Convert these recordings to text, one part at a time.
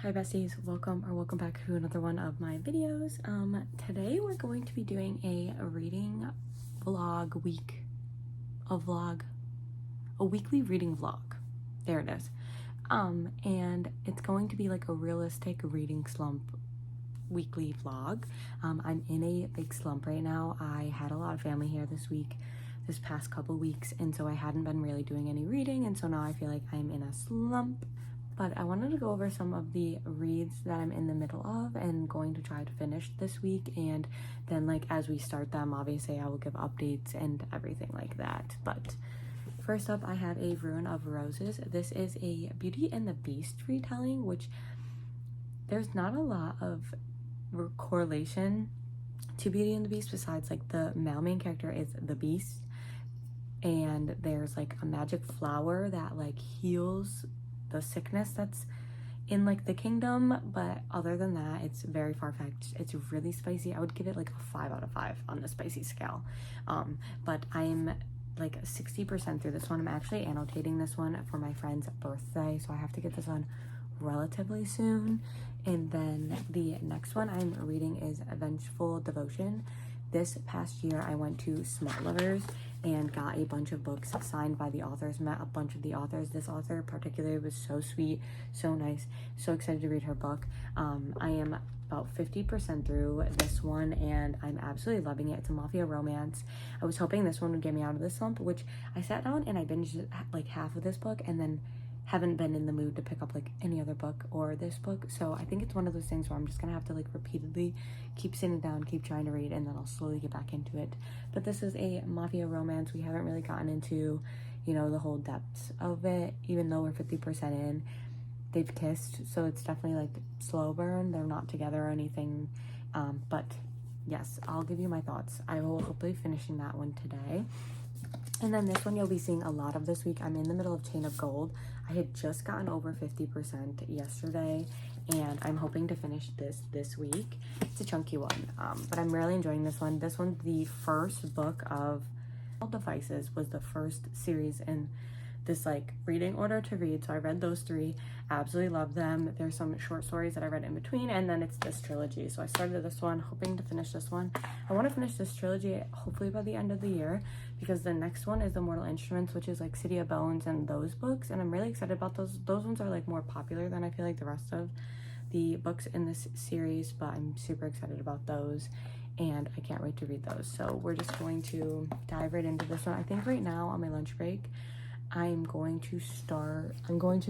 Hi besties, welcome back to another one of my videos. Today we're going to be doing a reading vlog a weekly reading vlog. There it is. And it's going to be like a realistic reading slump weekly vlog. I'm in a big slump right now. I had a lot of family here this past couple weeks, and so I hadn't been really doing any reading, and so now I feel like I'm in a slump. But I wanted to go over some of the reads that I'm in the middle of and going to try to finish this week, and then like as we start them, obviously I will give updates and everything like that. But first up, I have A Ruin of Roses. This is a Beauty and the Beast retelling, which there's not a lot of correlation to Beauty and the Beast besides like the male main character is the Beast, and there's like a magic flower that like heals the sickness that's in like the kingdom, but other than that it's very far-fetched. It's really spicy. I would give it like a 5 out of 5 on the spicy scale. But I'm like 60% through this one. I'm actually annotating this one for my friend's birthday, so I have to get this one relatively soon. And then the next one I'm reading is Vengeful Devotion. This past year I went to Smart Lovers and got a bunch of books signed by the authors, met a bunch of the authors. This author particularly was so sweet, so nice, so excited to read her book. I am about 50% through this one and I'm absolutely loving it. It's a mafia romance. I was hoping this one would get me out of this slump, which I sat down and I binged like half of this book and then haven't been in the mood to pick up like any other book or this book. So I think it's one of those things where I'm just gonna have to like repeatedly keep sitting down, keep trying to read, and then I'll slowly get back into it. But this is a mafia romance. We haven't really gotten into, you know, the whole depths of it, even though we're 50% in. They've kissed, so it's definitely like slow burn. They're not together or anything. But yes, I'll give you my thoughts. I will hopefully finishing that one today. And then this one you'll be seeing a lot of this week. I'm in the middle of Chain of Gold. I had just gotten over 50% yesterday, and I'm hoping to finish this week. It's a chunky one, but I'm really enjoying this one. This one's the first book of All Devices, was the first series in this like reading order to read. So I read those 3, absolutely love them. There's some short stories that I read in between, and then it's this trilogy. So I started this one hoping to finish this one. I want to finish this trilogy hopefully by the end of the year, because the next one is The Mortal Instruments, which is like City of Bones and those books, and I'm really excited about those ones are like more popular than I feel like the rest of the books in this series, but I'm super excited about those and I can't wait to read those. So we're just going to dive right into this one. I think right now on my lunch break I'm going to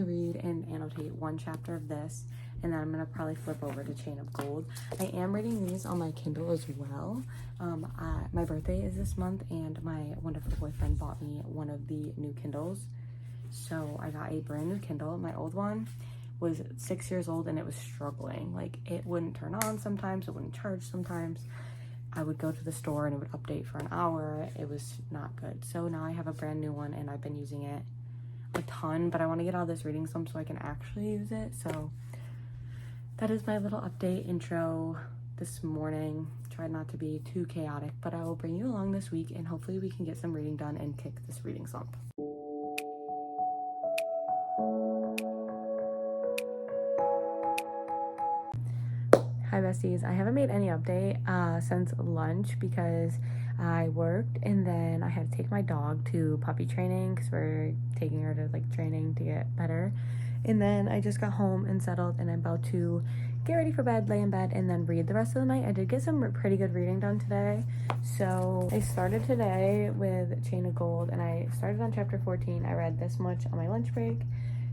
read and annotate 1 chapter of this, and then I'm going to probably flip over to Chain of Gold. I am reading these on my Kindle as well. My birthday is this month, and my wonderful boyfriend bought me one of the new Kindles. So I got a brand new Kindle. My old one was 6 years old, and it was struggling. Like, it wouldn't turn on sometimes, it wouldn't charge sometimes. I would go to the store and it would update for an hour. It was not good. So now I have a brand new one and I've been using it a ton, but I want to get out of this reading slump so I can actually use it. So that is my little update intro this morning. Tried not to be too chaotic, but I will bring you along this week and hopefully we can get some reading done and kick this reading slump. Hi besties, I haven't made any update since lunch because I worked and then I had to take my dog to puppy training because we're taking her to like training to get better, and then I just got home and settled and I'm about to get ready for bed, lay in bed, and then read the rest of the night. I did get some pretty good reading done today. So I started today with Chain of Gold and I started on chapter 14. I read this much on my lunch break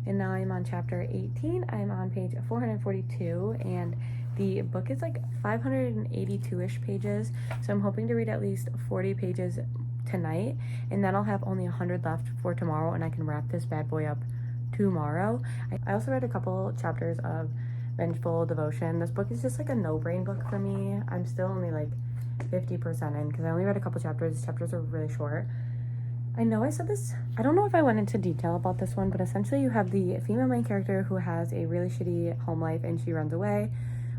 and now I'm on chapter 18. I'm on page 442 and the book is like 582-ish pages, so I'm hoping to read at least 40 pages tonight, and then I'll have only 100 left for tomorrow, and I can wrap this bad boy up tomorrow. I also read a couple chapters of Vengeful Devotion. This book is just like a no-brain book for me. I'm still only like 50% in because I only read a couple chapters. These chapters are really short. I know I said this, I don't know if I went into detail about this one, but essentially you have the female main character who has a really shitty home life and she runs away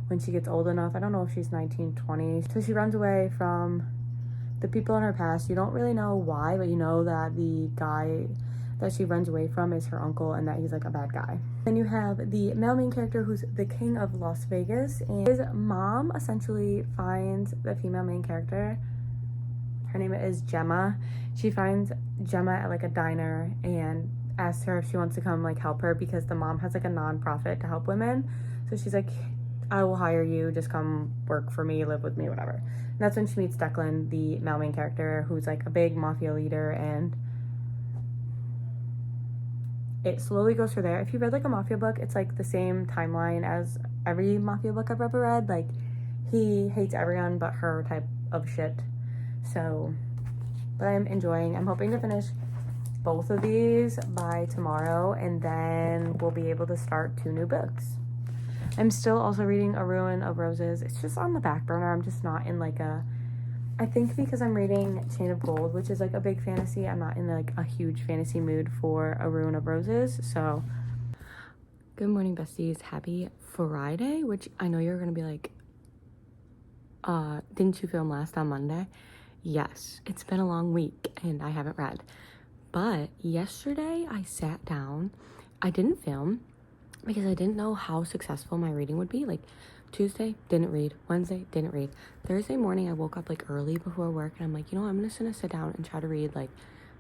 when she gets old enough. I don't know if she's 19, 20. So she runs away from the people in her past. You don't really know why, but you know that the guy that she runs away from is her uncle and that he's like a bad guy. Then you have the male main character who's the king of Las Vegas, and his mom essentially finds the female main character. Her name is Gemma. She finds Gemma at like a diner and asks her if she wants to come like help her because the mom has like a non-profit to help women. So she's like, I will hire you, just come work for me, live with me, whatever. And that's when she meets Declan, the male main character, who's like a big mafia leader, and it slowly goes from there. If you read like a mafia book, it's like the same timeline as every mafia book I've ever read. Like, he hates everyone but her type of shit. So, but I'm enjoying. I'm hoping to finish both of these by tomorrow, and then we'll be able to start 2 new books. I'm still also reading A Ruin of Roses. It's just on the back burner. I'm just not in like a, I think because I'm reading Chain of Gold, which is like a big fantasy, I'm not in like a huge fantasy mood for A Ruin of Roses. So, good morning, besties. Happy Friday, which I know you're gonna be like, didn't you film last on Monday? Yes, it's been a long week and I haven't read. But yesterday I sat down. I didn't film because I didn't know how successful my reading would be. Like, Tuesday, didn't read. Wednesday, didn't read. Thursday morning, I woke up like early before work and I'm like, you know, I'm just gonna sit down and try to read, like,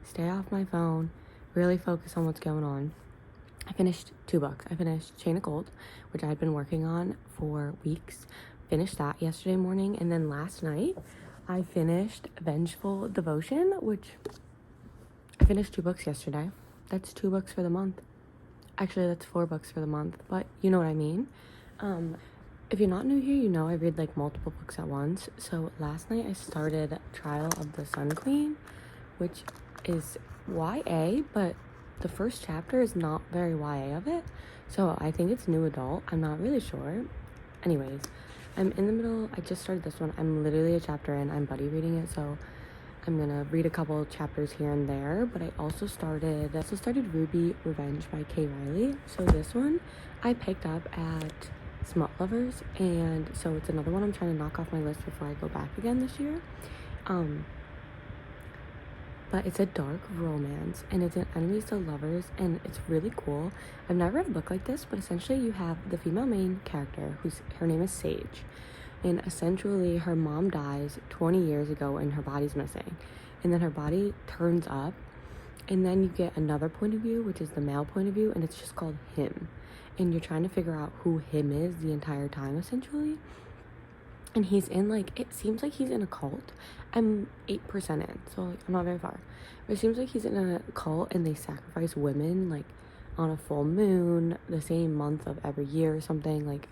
stay off my phone, really focus on what's going on. I finished 2 books. I finished Chain of Gold, which I had been working on for weeks. Finished that yesterday morning, and then last night, I finished Vengeful Devotion, which I finished 2 books yesterday. That's 2 books for the month. Actually, that's 4 books for the month, but you know what I mean. If you're not new here, you know I read like multiple books at once. So last night I started Trial of the Sun Queen, which is YA, but the first chapter is not very YA of it. So I think it's new adult. I'm not really sure. Anyways, I'm in the middle. I just started this one. I'm literally a chapter in. I'm buddy reading it, so I'm gonna read a couple chapters here and there. But I also started Ruby Revenge by Kay Riley. So this one I picked up at Smut Lovers, and so it's another one I'm trying to knock off my list before I go back again this year. But it's a dark romance, and it's an enemies to lovers, and it's really cool. I've never read a book like this, but essentially you have the female main character, her name is Sage, and essentially her mom dies 20 years ago and her body's missing, and then her body turns up, and then you get another point of view, which is the male point of view, and it's just called Him. And you're trying to figure out who Him is the entire time, essentially. And he's in, like, it seems like he's in a cult. I'm 8% in, so, like, I'm not very far. But it seems like he's in a cult and they sacrifice women, like, on a full moon, the same month of every year or something. Like,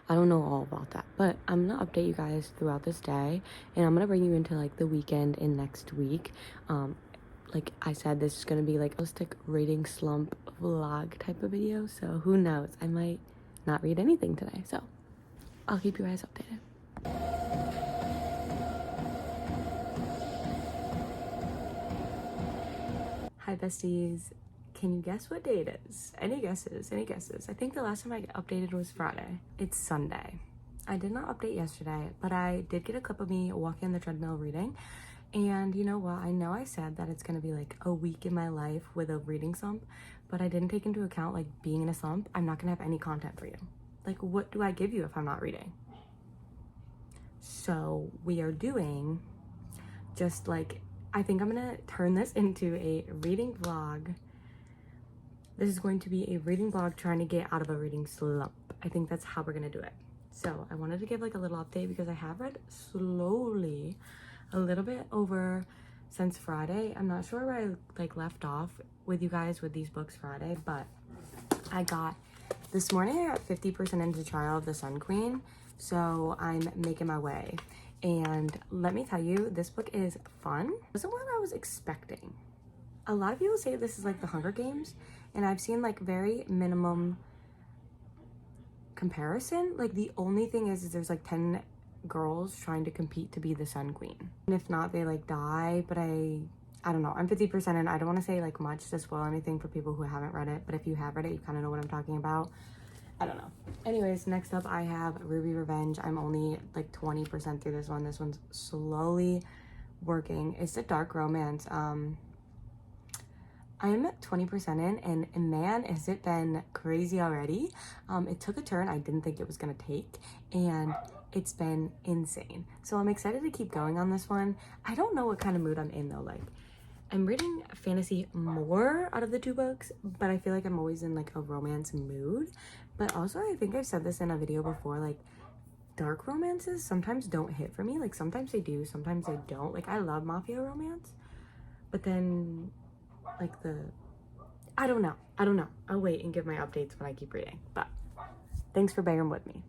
I don't know all about that. But I'm going to update you guys throughout this day. And I'm going to bring you into, like, the weekend and next week. Like I said, this is going to be like a holistic reading slump vlog type of video. So who knows? I might not read anything today. So I'll keep you guys updated. Hi besties. Can you guess what day it is? Any guesses? Any guesses? I think the last time I updated was Friday. It's Sunday. I did not update yesterday, but I did get a clip of me walking on the treadmill reading. And you know what? I know I said that it's gonna be like a week in my life with a reading slump, but I didn't take into account like being in a slump. I'm not gonna have any content for you. Like, what do I give you if I'm not reading? So we are doing just like, I think I'm gonna turn this into a reading vlog. This is going to be a reading vlog trying to get out of a reading slump. I think that's how we're gonna do it. So I wanted to give like a little update because I have read slowly a little bit over since Friday. I'm not sure where I like left off with you guys with these books Friday, but this morning I got 50% into Trial of the Sun Queen, so I'm making my way. And let me tell you, this book is fun. It wasn't what I was expecting. A lot of people say this is like the Hunger Games, and I've seen like very minimum comparison. Like the only thing is there's like 10 girls trying to compete to be the Sun Queen, and if not they like die. But I don't know, I'm 50% and I don't want to say like much to spoil anything for people who haven't read it, but if you have read it you kind of know what I'm talking about. I don't know. Anyways, next up I have Ruby Revenge. I'm only like 20% through this one. This one's slowly working. It's a dark romance. I'm 20% in, and man, has it been crazy already. It took a turn I didn't think it was gonna take, and it's been insane. So I'm excited to keep going on this one. I don't know what kind of mood I'm in though. Like, I'm reading fantasy more out of the two books, but I feel like I'm always in like a romance mood. But also, I think I've said this in a video before, like, dark romances sometimes don't hit for me. Like, sometimes they do, sometimes they don't. Like, I love mafia romance, but then like I don't know. I'll wait and give my updates when I keep reading. But thanks for bearing with me.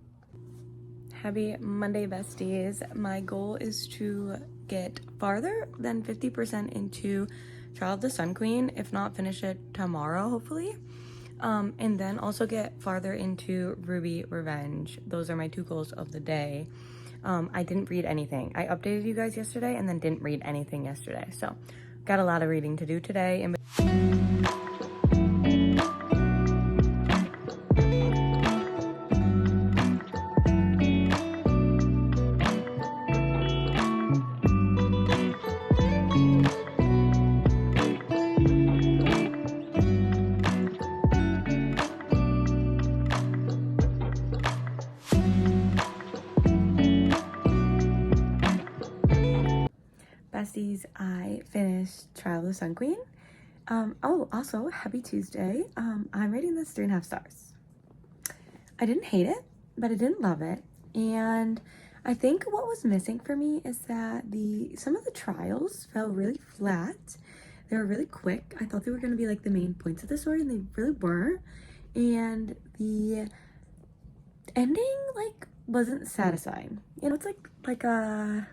Happy Monday, besties. My goal is to get farther than 50% into Trial of the Sun Queen, if not finish it tomorrow, hopefully. And then also get farther into Ruby Revenge. Those are my two goals of the day. I didn't read anything. I updated you guys yesterday and then didn't read anything yesterday. So got a lot of reading to do today. Besties, I finished Trial of the Sun Queen. Oh, also, happy Tuesday. I'm rating this 3.5 stars. I didn't hate it, but I didn't love it. And I think what was missing for me is that some of the trials felt really flat. They were really quick. I thought they were going to be like the main points of the story, and they really were. And the ending, like, wasn't satisfying. You know, it's like a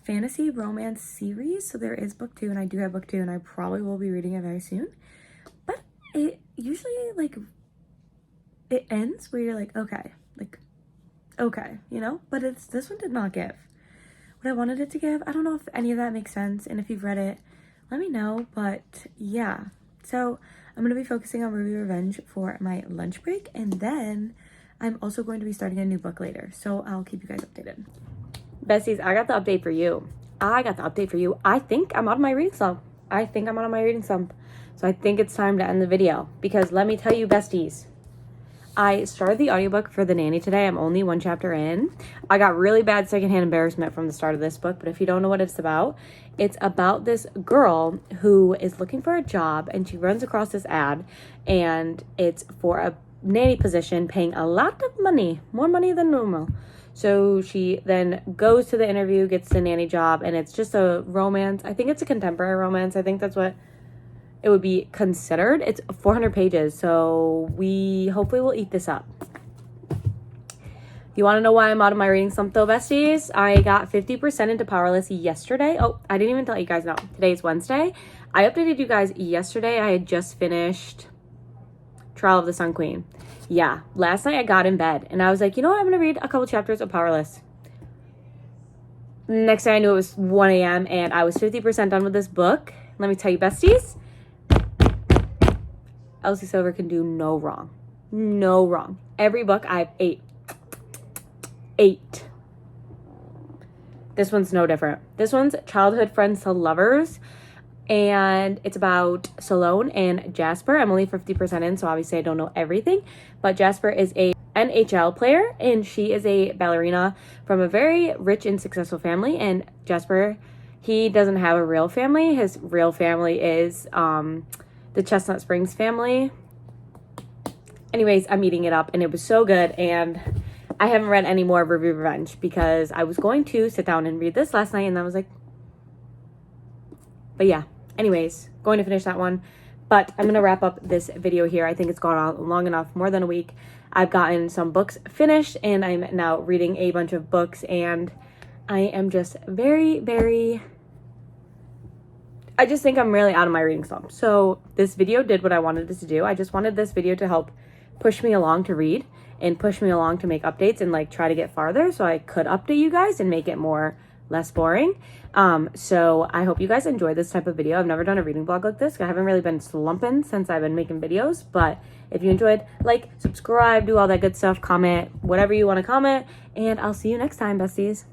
fantasy romance series, so there is book 2, and I do have book 2, and I probably will be reading it very soon. But it usually, like, it ends where you're like, okay, you know. But this one did not give what I wanted it to give. I don't know if any of that makes sense, and if you've read it, let me know. But yeah, so I'm gonna be focusing on Ruby Revenge for my lunch break, and then I'm also going to be starting a new book later, so I'll keep you guys updated. Besties, I got the update for you. I think I'm out of my reading slump. So I think it's time to end the video, because let me tell you, besties, I started the audiobook for The Nanny today. I'm only 1 chapter in. I got really bad secondhand embarrassment from the start of this book, but if you don't know what it's about this girl who is looking for a job, and she runs across this ad, and it's for a nanny position paying a lot of money, more money than normal. So she then goes to the interview, gets the nanny job, and it's just a romance. I think it's a contemporary romance. I think that's what it would be considered. It's 400 pages, so we hopefully will eat this up. You want to know why I'm out of my reading slump though, besties? I got 50% into Powerless yesterday. Oh, I didn't even tell you guys, no. Today's Wednesday. I updated you guys yesterday. I had just finished Trial of the Sun Queen. Yeah, last night I got in bed and I was like, you know what? I'm going to read a couple chapters of Powerless. Next thing I knew, it was 1 a.m. and I was 50% done with this book. Let me tell you, besties, Elsie Silver can do no wrong. No wrong. Every book I have 8. This one's no different. This one's childhood friends to lovers. And it's about Salone and Jasper. I'm only 50% in, so obviously I don't know everything. But Jasper is a NHL player, and she is a ballerina from a very rich and successful family. And Jasper, he doesn't have a real family. His real family is the Chestnut Springs family. Anyways, I'm eating it up, and it was so good. And I haven't read any more of Ruby Revenge because I was going to sit down and read this last night, and I was like, but yeah. Anyways, going to finish that one. But I'm going to wrap up this video here. I think it's gone on long enough, more than a week. I've gotten some books finished, and I'm now reading a bunch of books, and I am just very, very... I just think I'm really out of my reading slump. So this video did what I wanted it to do. I just wanted this video to help push me along to read and push me along to make updates and like try to get farther so I could update you guys and make it less boring. So I hope you guys enjoyed this type of video. I've never done a reading vlog like this. I haven't really been slumping since I've been making videos, but if you enjoyed, like, subscribe, do all that good stuff, comment, whatever you want to comment, and I'll see you next time, besties.